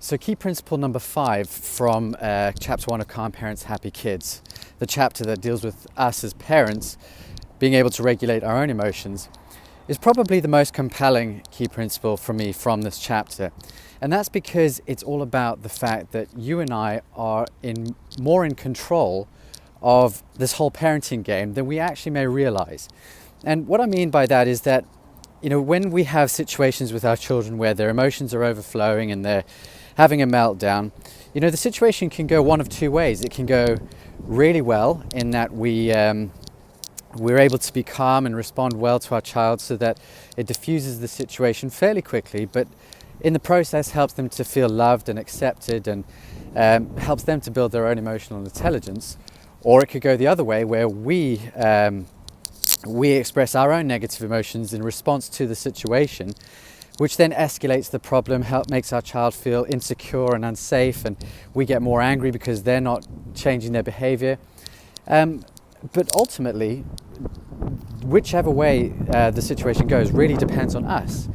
So key principle number 5 from chapter 1 of Calm Parents, Happy Kids, the chapter that deals with us as parents being able to regulate our own emotions, is probably the most compelling key principle for me from this chapter. And that's because it's all about the fact that you and I are more in control of this whole parenting game than we actually may realize. And what I mean by that is that, when we have situations with our children where their emotions are overflowing and they're having a meltdown, the situation can go one of two ways. It can go really well in that we're able to be calm and respond well to our child so that it diffuses the situation fairly quickly, but in the process helps them to feel loved and accepted and helps them to build their own emotional intelligence. Or it could go the other way, where we express our own negative emotions in response to the situation, which then escalates the problem, makes our child feel insecure and unsafe, and we get more angry because they're not changing their behavior. But ultimately, whichever way the situation goes really depends on us.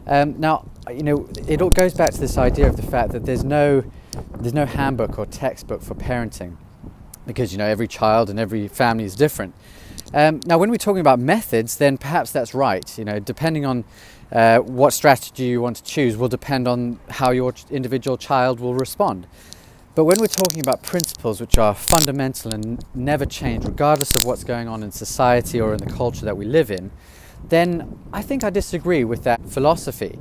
Now, it all goes back to this idea of the fact that there's no handbook or textbook for parenting, because every child and every family is different. Now, when we're talking about methods, then perhaps that's right. Depending on what strategy you want to choose will depend on how your individual child will respond. But when we're talking about principles which are fundamental and never change, regardless of what's going on in society or in the culture that we live in, then I think I disagree with that philosophy,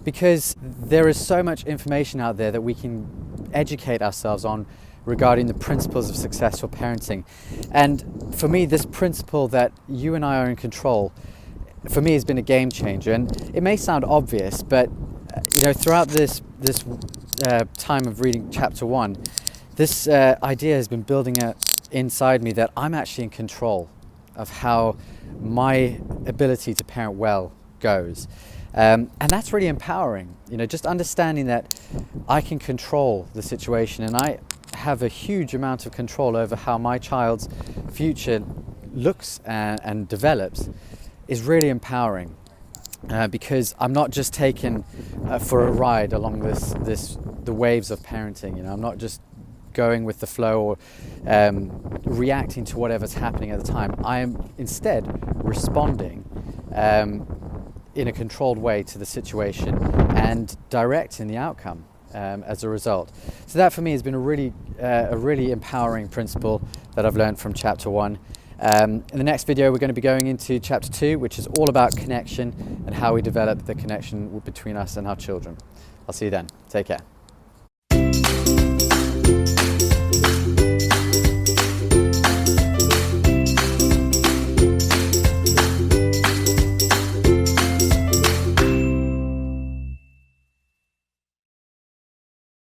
because there is so much information out there that we can educate ourselves on regarding the principles of successful parenting. And for me, this principle that you and I are in control, for me, has been a game changer. And it may sound obvious, but throughout this time of reading chapter 1, this idea has been building inside me that I'm actually in control of how my ability to parent well goes. And that's really empowering, just understanding that I can control the situation and I have a huge amount of control over how my child's future looks and develops is really empowering. Because I'm not just taken for a ride along the waves of parenting. I'm not just going with the flow or reacting to whatever's happening at the time. I am instead responding in a controlled way to the situation and directing the outcome as a result. So that for me has been a really empowering principle that I've learned from chapter 1. In the next video, we're going to be going into chapter 2, which is all about connection and how we develop the connection between us and our children. I'll see you then. Take care.